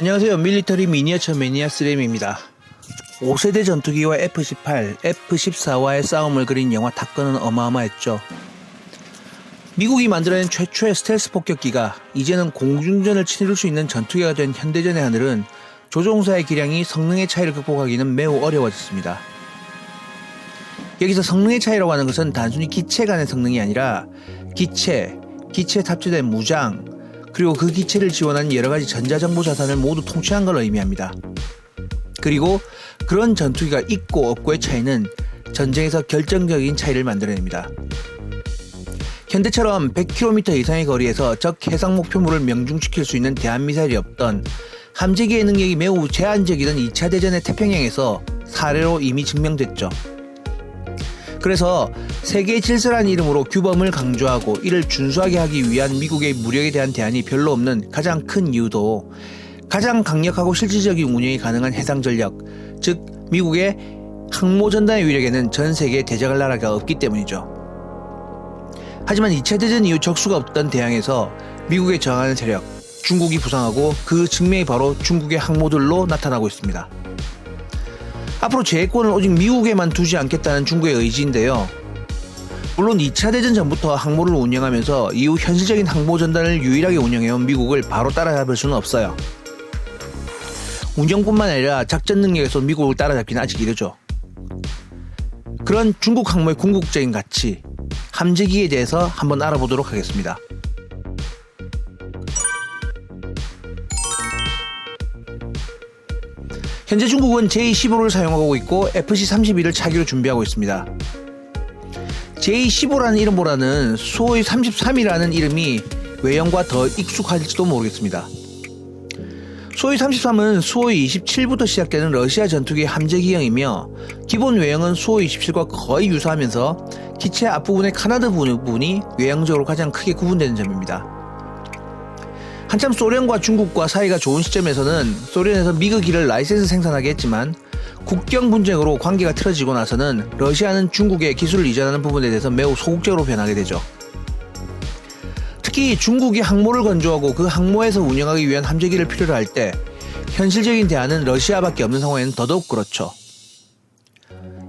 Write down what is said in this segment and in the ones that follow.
안녕하세요. 밀리터리 미니어처 매니아 3M입니다. 5세대 전투기와 F-18, F-14와의 싸움을 그린 영화 탑건은 어마어마했죠. 미국이 만들어낸 최초의 스텔스 폭격기가 이제는 공중전을 치를 수 있는 전투기가 된 현대전의 하늘은 조종사의 기량이 성능의 차이를 극복하기는 매우 어려워졌습니다. 여기서 성능의 차이라고 하는 것은 단순히 기체 간의 성능이 아니라 기체에 탑재된 무장, 그리고 그 기체를 지원한 여러가지 전자정보 자산을 모두 통치한 걸 의미합니다. 그리고 그런 전투기가 있고 없고의 차이는 전쟁에서 결정적인 차이를 만들어냅니다. 현대처럼 100km 이상의 거리에서 적 해상 목표물을 명중시킬 수 있는 대한미사일이 없던 함재기의 능력이 매우 제한적이던 2차 대전의 태평양에서 사례로 이미 증명됐죠. 그래서 세계의 질서란 이름으로 규범을 강조하고 이를 준수하게 하기 위한 미국의 무력에 대한 대안이 별로 없는 가장 큰 이유도 가장 강력하고 실질적인 운영이 가능한 해상 전력, 즉 미국의 항모 전단의 위력에는 전 세계에 대적할 나라가 없기 때문이죠. 하지만 2차 대전 이후 적수가 없던 대양에서 미국에 저항하는 세력, 중국이 부상하고 그 증명이 바로 중국의 항모들로 나타나고 있습니다. 앞으로 제해권을 오직 미국에만 두지 않겠다는 중국의 의지인데요. 물론 2차 대전 전부터 항모를 운영하면서 이후 현실적인 항모 전단을 유일하게 운영해온 미국을 바로 따라잡을 수는 없어요. 운영뿐만 아니라 작전 능력에서 미국을 따라잡기는 아직 이르죠. 그런 중국 항모의 궁극적인 가치, 함재기에 대해서 한번 알아보도록 하겠습니다. 현재 중국은 제-15를 사용하고 있고 FC-31을 차기로 준비하고 있습니다. 제-15라는 이름보다는 수호이 33이라는 이름이 외형과 더 익숙할지도 모르겠습니다. 수호이 33은 수호이 27부터 시작되는 러시아 전투기의 함재기형이며 기본 외형은 수호이 27과 거의 유사하면서 기체 앞부분의 카나드 부분이 외형적으로 가장 크게 구분되는 점입니다. 한참 소련과 중국과 사이가 좋은 시점에서는 소련에서 미그기를 라이센스 생산하게 했지만 국경 분쟁으로 관계가 틀어지고 나서는 러시아는 중국에 기술을 이전하는 부분에 대해서 매우 소극적으로 변하게 되죠. 특히 중국이 항모를 건조하고 그 항모에서 운영하기 위한 함재기를 필요로 할 때 현실적인 대안은 러시아밖에 없는 상황에는 더더욱 그렇죠.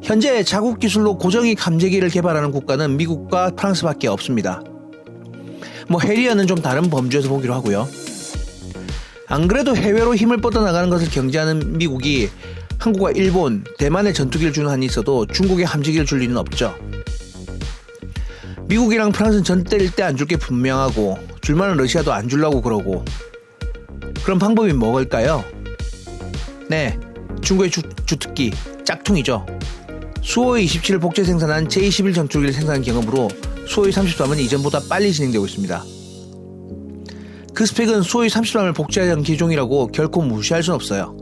현재 자국 기술로 고정익 함재기를 개발하는 국가는 미국과 프랑스밖에 없습니다. 해리어는 좀 다른 범주에서 보기로 하고요. 안 그래도 해외로 힘을 뻗어나가는 것을 경제하는 미국이 한국과 일본, 대만에 전투기를 주는 한이 있어도 중국에 함재기를 줄 리는 없죠. 미국이랑 프랑스는 전 때릴 때 안 줄 게 분명하고 줄만한 러시아도 안 주려고 그러고, 그런 방법이 뭐일까요? 네, 중국의 주특기 짝퉁이죠. 수호이 27을 복제 생산한 J-21 전투기를 생산한 경험으로 수호이 33은 이전보다 빨리 진행되고 있습니다. 그 스펙은 수호이 33을 복제한 기종이라고 결코 무시할 순 없어요.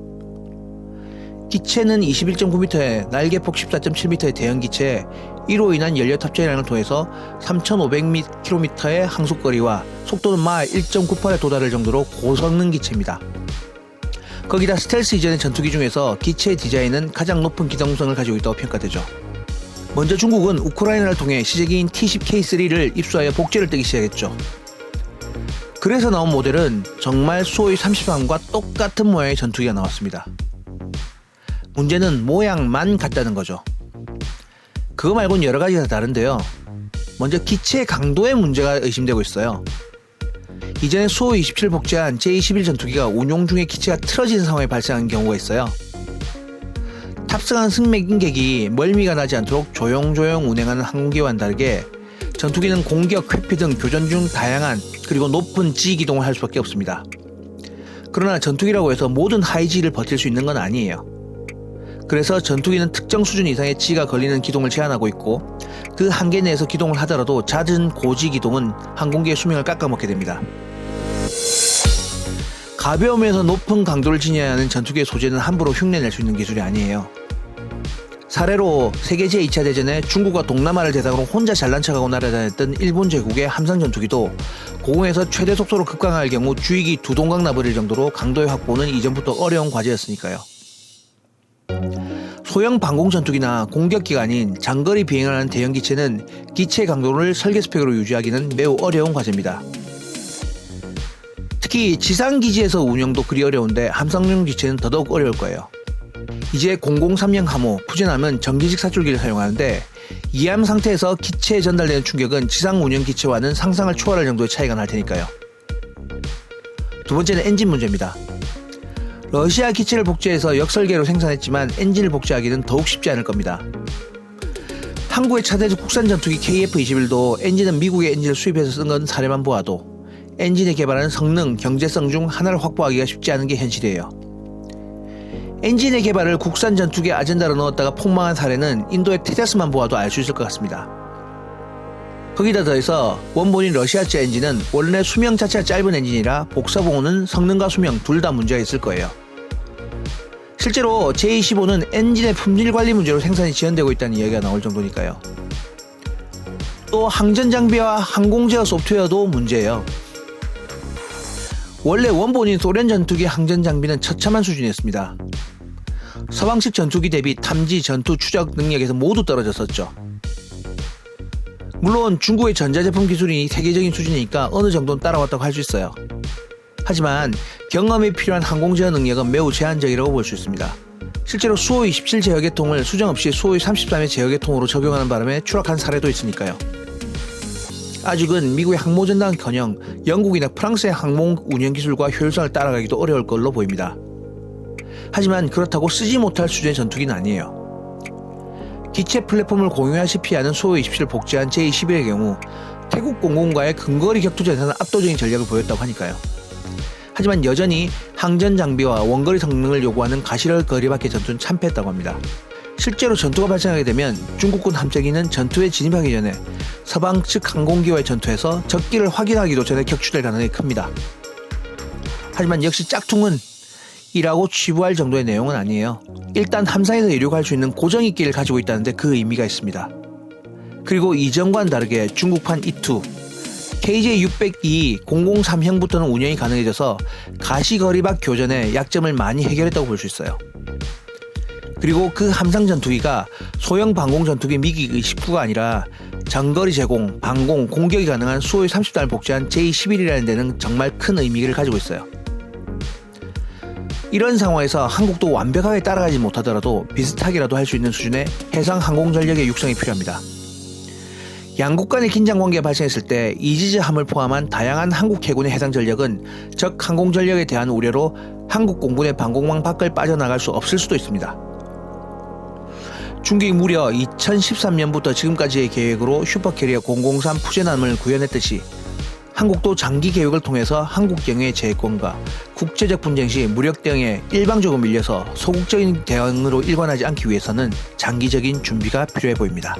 기체는 21.9m에 날개폭 14.7m의 대형 기체에 이로 인한 연료 탑재량을 통해서 3,500km의 항속거리와 속도는 마 1.98에 도달할 정도로 고성능 기체입니다. 거기다 스텔스 이전의 전투기 중에서 기체의 디자인은 가장 높은 기동성을 가지고 있다고 평가되죠. 먼저 중국은 우크라이나를 통해 시제기인 T-10K3를 입수하여 복제를 떼기 시작했죠. 그래서 나온 모델은 정말 수호이 33과 똑같은 모양의 전투기가 나왔습니다. 문제는 모양만 같다는 거죠. 그거 말고는 여러 가지가 다른데요. 먼저 기체의 강도의 문제가 의심되고 있어요. 이전에 수호이 27을 복제한 J-21 전투기가 운용 중에 기체가 틀어지는 상황이 발생한 경우가 있어요. 탑승한 승객이 멀미가 나지 않도록 조용조용 운행하는 항공기와는 다르게 전투기는 공격, 회피 등 교전 중 다양한 그리고 높은 G 기동을 할 수밖에 없습니다. 그러나 전투기라고 해서 모든 하이G를 버틸 수 있는 건 아니에요. 그래서 전투기는 특정 수준 이상의 G가 걸리는 기동을 제한하고 있고 그 한계 내에서 기동을 하더라도 잦은 고지 기동은 항공기의 수명을 깎아먹게 됩니다. 가벼우면서 높은 강도를 지녀야 하는 전투기의 소재는 함부로 흉내낼 수 있는 기술이 아니에요. 사례로 세계 제2차 대전에 중국과 동남아를 대상으로 혼자 잘난 척하고 날아다녔던 일본 제국의 함상 전투기도 고공에서 최대 속도로 급강할 경우 주익이 두 동강 나버릴 정도로 강도의 확보는 이전부터 어려운 과제였으니까요. 소형 방공 전투기나 공격기가 아닌 장거리 비행을 하는 대형 기체는 기체 강도를 설계 스펙으로 유지하기는 매우 어려운 과제입니다. 특히 지상기지에서 운영도 그리 어려운데 함성용 기체는 더더욱 어려울 거예요. 이제 003형 함호 푸젠함은 전기식 사출기를 사용하는데 이함 상태에서 기체에 전달되는 충격은 지상 운영 기체와는 상상을 초월할 정도의 차이가 날 테니까요. 두 번째는 엔진 문제입니다. 러시아 기체를 복제해서 역설계로 생산했지만 엔진을 복제하기는 더욱 쉽지 않을 겁니다. 한국의 차세대 국산 전투기 KF-21도 엔진은 미국의 엔진을 수입해서 쓴 건 사례만 보아도 엔진의 개발하는 성능, 경제성 중 하나를 확보하기가 쉽지 않은 게 현실이에요. 엔진의 개발을 국산 전투기 아젠다로 넣었다가 폭망한 사례는 인도의 테자스만 보아도 알 수 있을 것 같습니다. 거기다 더해서 원본인 러시아제 엔진은 원래 수명 자체가 짧은 엔진이라 복사봉은 성능과 수명 둘 다 문제가 있을 거예요. 실제로 J-25는 엔진의 품질 관리 문제로 생산이 지연되고 있다는 이야기가 나올 정도니까요. 또 항전 장비와 항공 제어 소프트웨어도 문제예요. 원래 원본인 소련 전투기 항전 장비는 처참한 수준이었습니다. 서방식 전투기 대비 탐지, 전투, 추적 능력에서 모두 떨어졌었죠. 물론 중국의 전자제품 기술이 세계적인 수준이니까 어느 정도는 따라왔다고 할 수 있어요. 하지만 경험이 필요한 항공 제어 능력은 매우 제한적이라고 볼 수 있습니다. 실제로 수호의 27 제어계통을 수정 없이 수호의 33의 제어계통으로 적용하는 바람에 추락한 사례도 있으니까요. 아직은 미국의 항모전단은커녕 영국이나 프랑스의 항공 운영 기술과 효율성을 따라가기도 어려울 걸로 보입니다. 하지만 그렇다고 쓰지 못할 수준의 전투기는 아니에요. 기체 플랫폼을 공유하시피 하는 수호의 27을 복제한 J-21의 경우 태국 공군과의 근거리 격투전에서는 압도적인 전략을 보였다고 하니까요. 하지만 여전히 항전 장비와 원거리 성능을 요구하는 가시럴 거리밖에 전투는 참패했다고 합니다. 실제로 전투가 발생하게 되면 중국군 함재기는 전투에 진입하기 전에 서방 측 항공기와의 전투에서 적기를 확인하기도 전에 격추될 가능성이 큽니다. 하지만 역시 짝퉁은 이라고 치부할 정도의 내용은 아니에요. 일단 함상에서 이륙할 수 있는 고정익기를 가지고 있다는데 그 의미가 있습니다. 그리고 이전과는 다르게 중국판 E2, KJ-602 003형부터는 운영이 가능해져서 가시거리 밖 교전에 약점을 많이 해결했다고 볼 수 있어요. 그리고 그 함상 전투기가 소형 방공 전투기 미기 19가 아니라 장거리 제공, 방공, 공격이 가능한 수호의 30단을 복제한 J-11이라는 데는 정말 큰 의미를 가지고 있어요. 이런 상황에서 한국도 완벽하게 따라가지 못하더라도 비슷하게라도 할 수 있는 수준의 해상 항공 전력의 육성이 필요합니다. 양국 간의 긴장 관계가 발생했을 때 이지즈함을 포함한 다양한 한국 해군의 해상 전력은 적 항공 전력에 대한 우려로 한국 공군의 방공망 밖을 빠져나갈 수 없을 수도 있습니다. 중국이 무려 2013년부터 지금까지의 계획으로 슈퍼캐리어 003 푸젠함을 구현했듯이 한국도 장기 계획을 통해서 한국 경유의 재해권과 국제적 분쟁 시 무력 대응에 일방적으로 밀려서 소극적인 대응으로 일관하지 않기 위해서는 장기적인 준비가 필요해 보입니다.